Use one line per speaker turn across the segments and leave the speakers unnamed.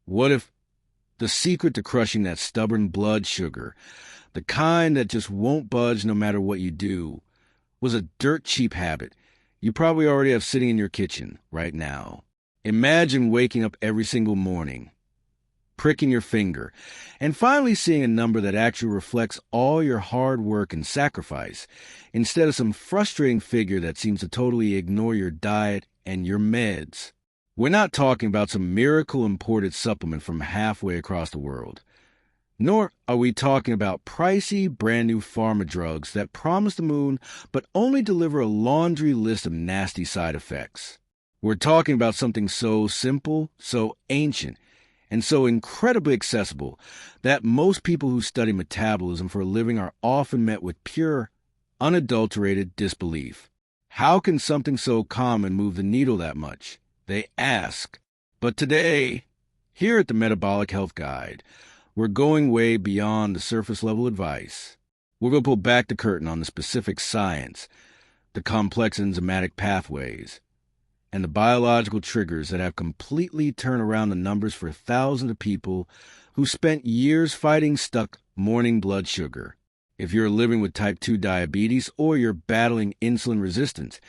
What if the secret to crushing that stubborn blood sugar, the kind that just won't budge no matter what you do, was a dirt cheap habit you probably already have sitting in your kitchen right now? Imagine waking up every single morning, pricking your finger, and finally seeing a number that actually reflects all your hard work and sacrifice, instead of some frustrating figure that seems to totally ignore your diet and your meds. We're not talking about some miracle imported supplement from halfway across the world. Nor are we talking about pricey, brand-new pharma drugs that promise the moon but only deliver a laundry list of nasty side effects. We're talking about something so simple, so ancient, and so incredibly accessible that most people who study metabolism for a living are often met with pure, unadulterated disbelief. How can something so common move the needle that much? They ask. But today, here at the Metabolic Health Guide, we're going way beyond the surface-level advice. We're going to pull back the curtain on the specific science, the complex enzymatic pathways, and the biological triggers that have completely turned around the numbers for thousands of people who spent years fighting stuck morning blood sugar. If you're living with type 2 diabetes or you're battling insulin resistance,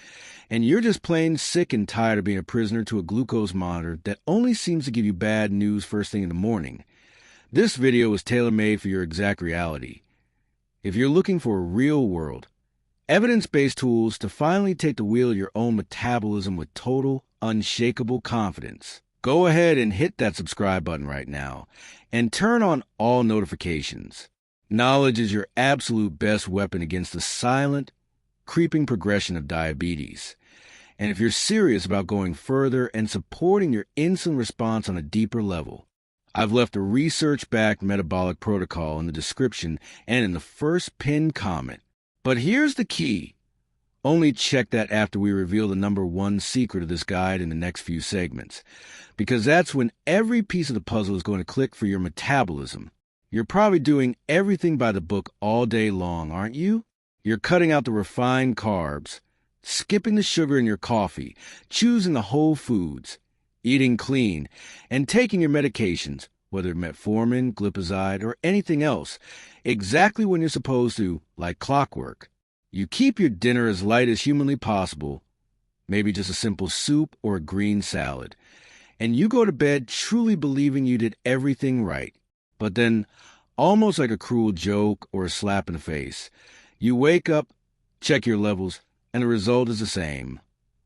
and you're just plain sick and tired of being a prisoner to a glucose monitor that only seems to give you bad news first thing in the morning, this video is tailor-made for your exact reality. If you're looking for real-world, evidence-based tools to finally take the wheel of your own metabolism with total, unshakable confidence, go ahead and hit that subscribe button right now and turn on all notifications. Knowledge is your absolute best weapon against the silent, creeping progression of diabetes. And if you're serious about going further and supporting your insulin response on a deeper level, I've left a research-backed metabolic protocol in the description and in the first pinned comment. But here's the key. Only check that after we reveal the number one secret of this guide in the next few segments, because that's when every piece of the puzzle is going to click for your metabolism. You're probably doing everything by the book all day long, aren't you? You're cutting out the refined carbs, skipping the sugar in your coffee, choosing the whole foods, eating clean, and taking your medications, whether metformin, glipizide, or anything else, exactly when you're supposed to, like clockwork. You keep your dinner as light as humanly possible, maybe just a simple soup or a green salad, and you go to bed truly believing you did everything right. But then, almost like a cruel joke or a slap in the face, you wake up, check your levels, and the result is the same.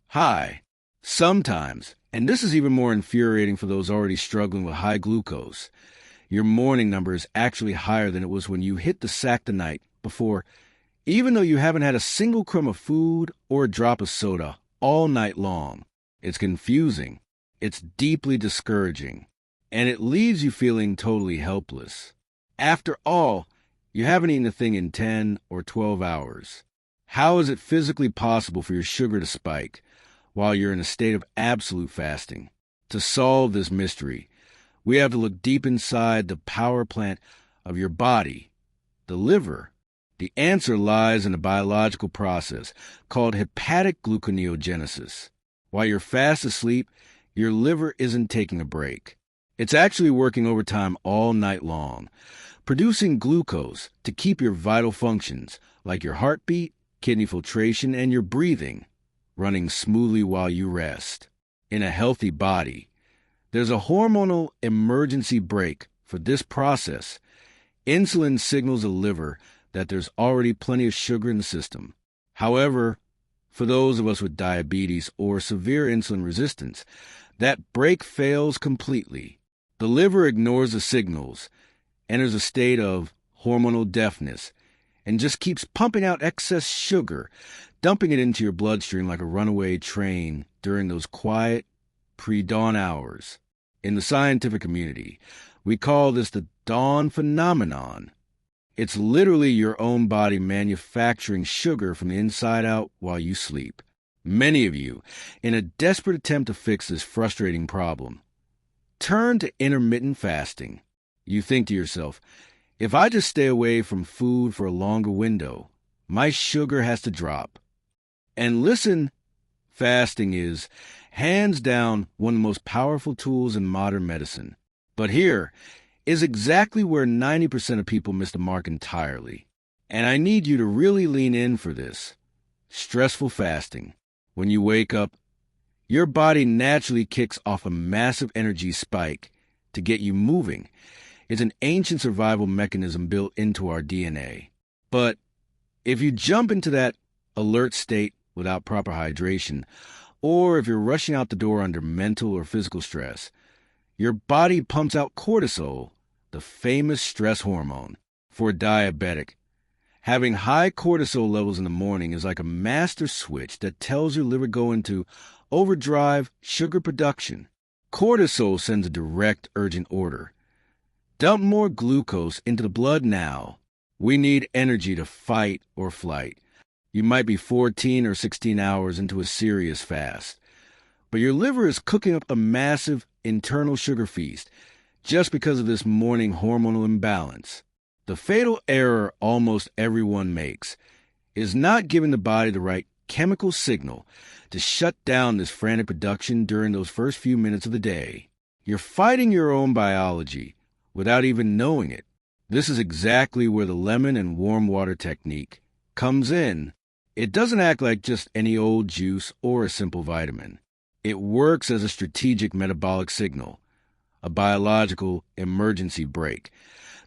High. Sometimes, and this is even more infuriating for those already struggling with high glucose, your morning number is actually higher than it was when you hit the sack the night before, even though you haven't had a single crumb of food or a drop of soda all night long. It's confusing, it's deeply discouraging, and it leaves you feeling totally helpless. After all, you haven't eaten a thing in 10 or 12 hours. How is it physically possible for your sugar to spike while you're in a state of absolute fasting? To solve this mystery, we have to look deep inside the power plant of your body, the liver. The answer lies in a biological process called hepatic gluconeogenesis. While you're fast asleep, your liver isn't taking a break. It's actually working overtime all night long, producing glucose to keep your vital functions, like your heartbeat, kidney filtration, and your breathing, running smoothly while you rest. In a healthy body, there's a hormonal emergency brake for this process. Insulin signals the liver that there's already plenty of sugar in the system. However, for those of us with diabetes or severe insulin resistance, that brake fails completely. The liver ignores the signals, enters a state of hormonal deafness, and just keeps pumping out excess sugar, dumping it into your bloodstream like a runaway train during those quiet, pre-dawn hours. In the scientific community, we call this the dawn phenomenon. It's literally your own body manufacturing sugar from the inside out while you sleep. Many of you, in a desperate attempt to fix this frustrating problem, turn to intermittent fasting. You think to yourself, if I just stay away from food for a longer window, my sugar has to drop. And listen, fasting is, hands down, one of the most powerful tools in modern medicine. But here is exactly where 90% of people miss the mark entirely. And I need you to really lean in for this. Stressful fasting. When you wake up, your body naturally kicks off a massive energy spike to get you moving. It's an ancient survival mechanism built into our DNA. But if you jump into that alert state without proper hydration, or if you're rushing out the door under mental or physical stress, your body pumps out cortisol, the famous stress hormone. For a diabetic, having high cortisol levels in the morning is like a master switch that tells your liver go into overdrive sugar production. Cortisol sends a direct, urgent order. Dump more glucose into the blood now. We need energy to fight or flight. You might be 14 or 16 hours into a serious fast, but your liver is cooking up a massive internal sugar feast just because of this morning hormonal imbalance. The fatal error almost everyone makes is not giving the body the right chemical signal to shut down this frantic production during those first few minutes of the day. You're fighting your own biology without even knowing it. This is exactly where the lemon and warm water technique comes in. It doesn't act like just any old juice or a simple vitamin. It works as a strategic metabolic signal, a biological emergency brake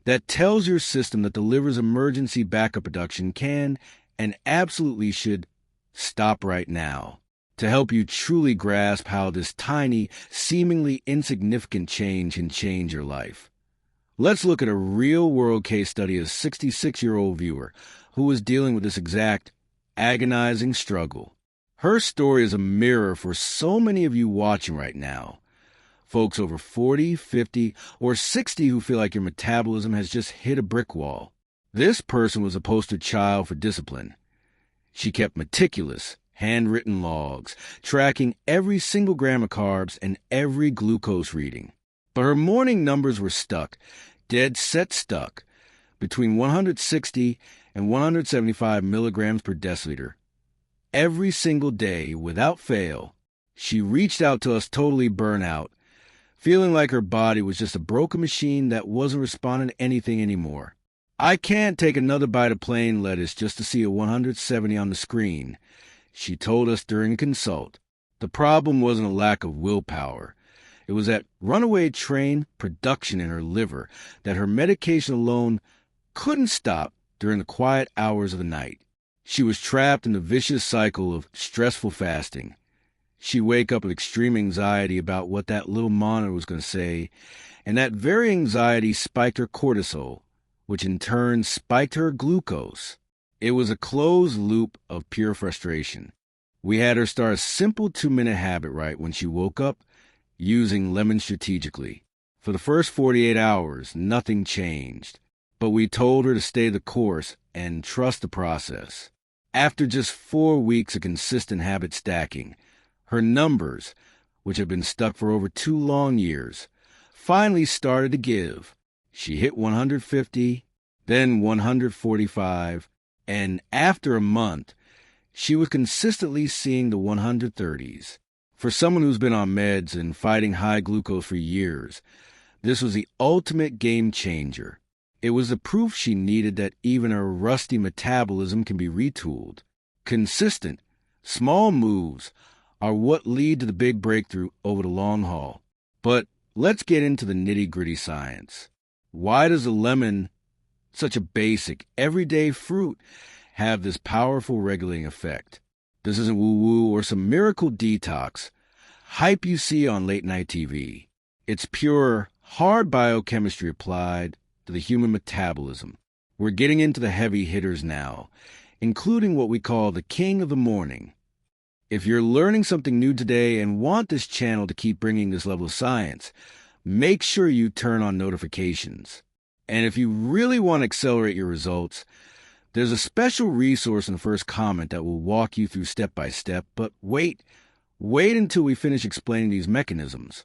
that tells your system that the liver's emergency backup production can and absolutely should stop right now. To help you truly grasp how this tiny, seemingly insignificant change can change your life, let's look at a real-world case study of a 66-year-old viewer who was dealing with this exact agonizing struggle. Her story is a mirror for so many of you watching right now. Folks over 40, 50, or 60 who feel like your metabolism has just hit a brick wall. This person was a poster child for discipline. She kept meticulous, handwritten logs, tracking every single gram of carbs and every glucose reading. But her morning numbers were stuck, dead set stuck, between 160 and 175 milligrams per deciliter. Every single day, without fail, she reached out to us totally burnt out, feeling like her body was just a broken machine that wasn't responding to anything anymore. I can't take another bite of plain lettuce just to see a 170 on the screen, she told us during a consult. The problem wasn't a lack of willpower. It was that runaway train production in her liver that her medication alone couldn't stop during the quiet hours of the night. She was trapped in the vicious cycle of stressful fasting. She'd wake up with extreme anxiety about what that little monitor was going to say, and that very anxiety spiked her cortisol, which in turn spiked her glucose. It was a closed loop of pure frustration. We had her start a simple 2-minute habit right when she woke up, using lemon strategically. For the first 48 hours, nothing changed, but we told her to stay the course and trust the process. After just 4 weeks of consistent habit stacking, her numbers, which had been stuck for over 2 long years, finally started to give. She hit 150, then 145, and after a month, she was consistently seeing the 130s. For someone who's been on meds and fighting high glucose for years, this was the ultimate game changer. It was the proof she needed that even her rusty metabolism can be retooled. Consistent, small moves are what lead to the big breakthrough over the long haul. But let's get into the nitty-gritty science. Why does a lemon, such a basic, everyday fruit, have this powerful regulating effect? This isn't woo-woo or some miracle detox hype you see on late-night TV. It's pure, hard biochemistry applied to the human metabolism. We're getting into the heavy hitters now, including what we call the king of the morning. If you're learning something new today and want this channel to keep bringing this level of science, make sure you turn on notifications. And if you really want to accelerate your results, there's a special resource in the first comment that will walk you through step by step, but wait until we finish explaining these mechanisms.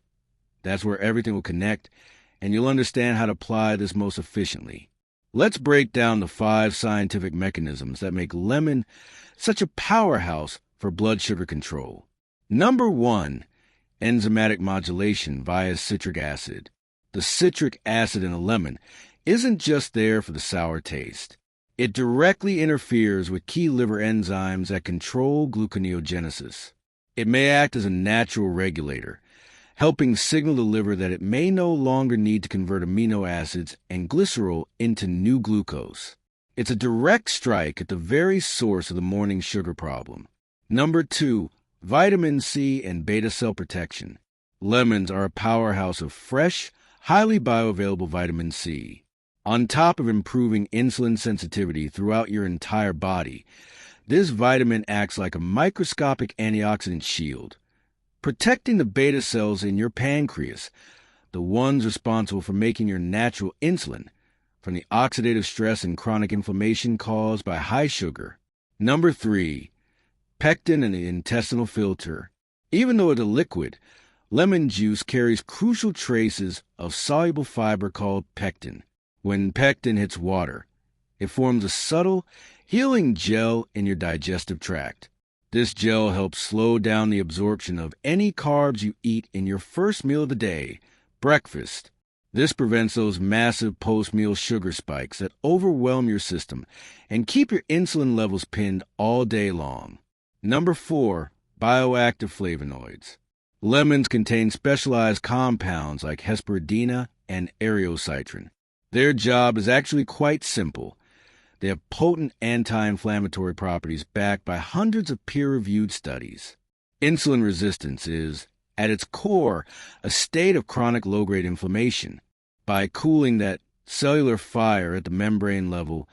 That's where everything will connect, and you'll understand how to apply this most efficiently. Let's break down the 5 scientific mechanisms that make lemon such a powerhouse for blood sugar control. Number 1, enzymatic modulation via citric acid. The citric acid in a lemon isn't just there for the sour taste. It directly interferes with key liver enzymes that control gluconeogenesis. It may act as a natural regulator, helping signal the liver that it may no longer need to convert amino acids and glycerol into new glucose. It's a direct strike at the very source of the morning sugar problem. Number 2, vitamin C and beta cell protection. Lemons are a powerhouse of fresh, highly bioavailable vitamin C. On top of improving insulin sensitivity throughout your entire body, this vitamin acts like a microscopic antioxidant shield, protecting the beta cells in your pancreas, the ones responsible for making your natural insulin, from the oxidative stress and chronic inflammation caused by high sugar. Number 3, pectin and the intestinal filter. Even though it's a liquid, lemon juice carries crucial traces of soluble fiber called pectin. When pectin hits water, it forms a subtle, healing gel in your digestive tract. This gel helps slow down the absorption of any carbs you eat in your first meal of the day, breakfast. This prevents those massive post-meal sugar spikes that overwhelm your system and keep your insulin levels pinned all day long. Number 4, bioactive flavonoids. Lemons contain specialized compounds like hesperidina and areocitrin. Their job is actually quite simple. They have potent anti-inflammatory properties backed by hundreds of peer-reviewed studies. Insulin resistance is, at its core, a state of chronic low-grade inflammation. By cooling that cellular fire at the membrane level,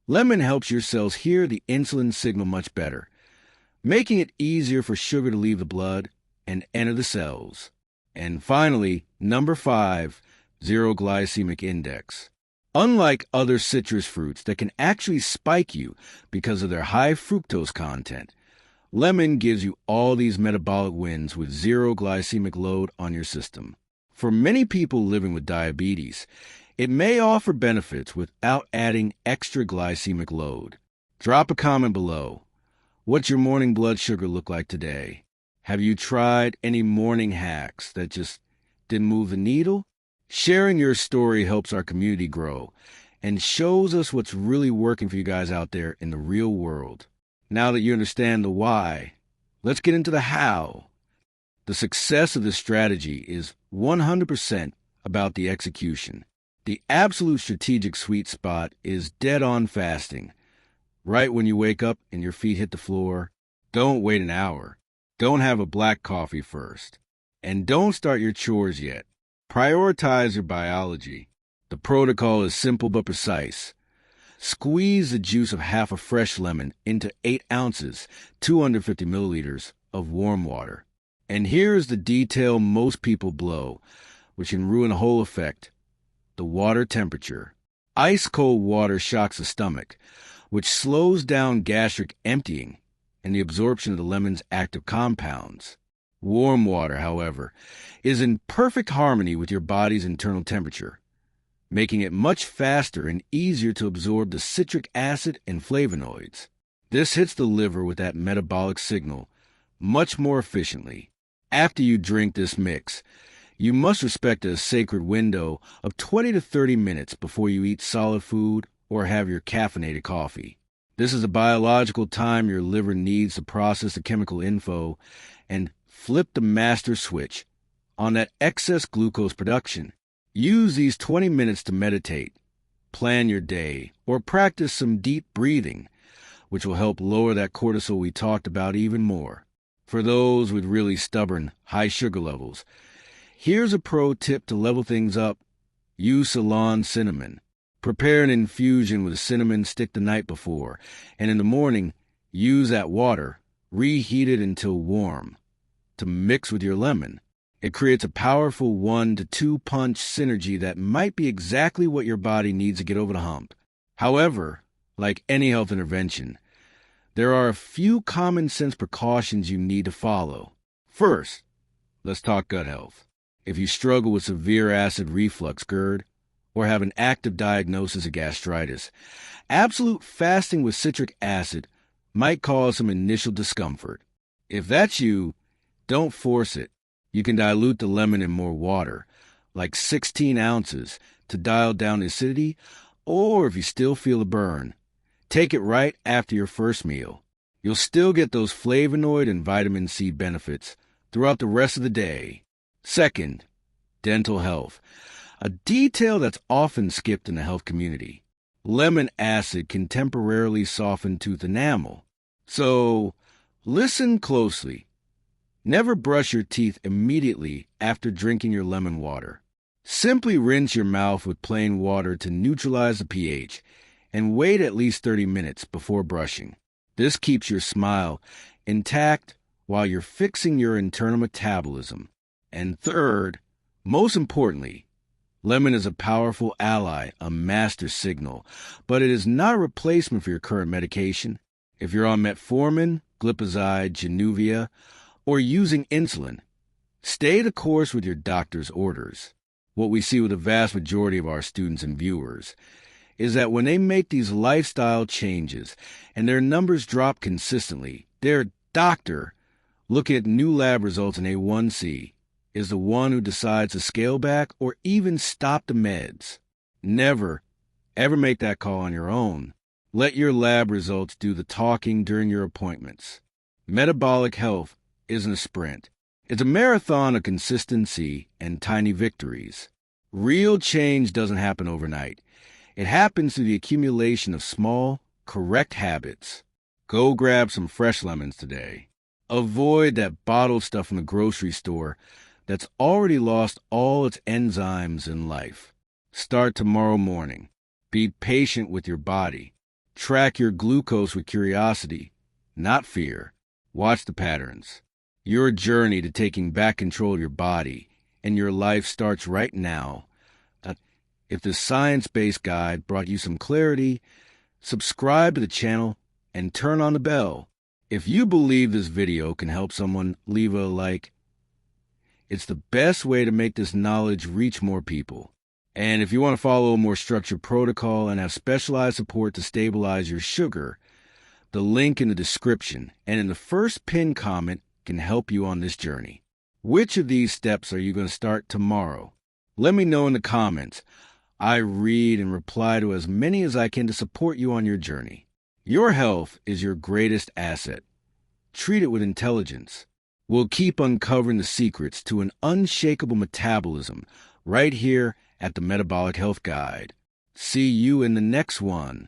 lemon helps your cells hear the insulin signal much better, making it easier for sugar to leave the blood and enter the cells. And finally, number 5, zero glycemic index. Unlike other citrus fruits that can actually spike you because of their high fructose content, lemon gives you all these metabolic wins with zero glycemic load on your system. For many people living with diabetes, it may offer benefits without adding extra glycemic load. Drop a comment below. What's your morning blood sugar look like today? Have you tried any morning hacks that just didn't move the needle? Sharing your story helps our community grow and shows us what's really working for you guys out there in the real world. Now that you understand the why, let's get into the how. The success of this strategy is 100% about the execution. The absolute strategic sweet spot is dead-on fasting. Right when you wake up and your feet hit the floor, don't wait an hour. Don't have a black coffee first. And don't start your chores yet. Prioritize your biology. The protocol is simple but precise. Squeeze the juice of half a fresh lemon into 8 ounces, 250 milliliters of warm water. And here's the detail most people blow, which can ruin the whole effect. The water temperature. Ice-cold water shocks the stomach, which slows down gastric emptying and the absorption of the lemon's active compounds. Warm water, however, is in perfect harmony with your body's internal temperature, making it much faster and easier to absorb the citric acid and flavonoids. This hits the liver with that metabolic signal much more efficiently. After you drink this mix, you must respect a sacred window of 20 to 30 minutes before you eat solid food or have your caffeinated coffee. This is a biological time your liver needs to process the chemical info and flip the master switch on that excess glucose production. Use these 20 minutes to meditate, plan your day, or practice some deep breathing, which will help lower that cortisol we talked about even more. For those with really stubborn, high sugar levels, here's a pro tip to level things up. Use Ceylon cinnamon. Prepare an infusion with a cinnamon stick the night before, and in the morning, use that water, reheat it until warm, to mix with your lemon. It creates a powerful 1 to 2 punch synergy that might be exactly what your body needs to get over the hump. However, like any health intervention, there are a few common sense precautions you need to follow. First, let's talk gut health. If you struggle with severe acid reflux GERD, or have an active diagnosis of gastritis, absolute fasting with citric acid might cause some initial discomfort. If that's you, don't force it. You can dilute the lemon in more water, like 16 ounces, to dial down the acidity, or if you still feel a burn, take it right after your first meal. You'll still get those flavonoid and vitamin C benefits throughout the rest of the day. Second, dental health, a detail that's often skipped in the health community. Lemon acid can temporarily soften tooth enamel. So, listen closely. Never brush your teeth immediately after drinking your lemon water. Simply rinse your mouth with plain water to neutralize the pH and wait at least 30 minutes before brushing. This keeps your smile intact while you're fixing your internal metabolism. And third, most importantly, lemon is a powerful ally, a master signal, but it is not a replacement for your current medication. If you're on metformin, glipizide, Januvia, or using insulin, stay the course with your doctor's orders. What we see with the vast majority of our students and viewers is that when they make these lifestyle changes and their numbers drop consistently, their doctor, looking at new lab results in A1C, is the one who decides to scale back or even stop the meds. Never, ever make that call on your own. Let your lab results do the talking during your appointments. Metabolic health isn't a sprint. It's a marathon of consistency and tiny victories. Real change doesn't happen overnight. It happens through the accumulation of small, correct habits. Go grab some fresh lemons today. Avoid that bottled stuff from the grocery store that's already lost all its enzymes in life. Start tomorrow morning. Be patient with your body. Track your glucose with curiosity, not fear. Watch the patterns. Your journey to taking back control of your body and your life starts right now. If this science-based guide brought you some clarity, subscribe to the channel and turn on the bell. If you believe this video can help someone, leave a like. It's the best way to make this knowledge reach more people. And if you want to follow a more structured protocol and have specialized support to stabilize your sugar, the link in the description and in the first pinned comment can help you on this journey. Which of these steps are you going to start tomorrow? Let me know in the comments. I read and reply to as many as I can to support you on your journey. Your health is your greatest asset. Treat it with intelligence. We'll keep uncovering the secrets to an unshakable metabolism right here at the Metabolic Health Guide. See you in the next one.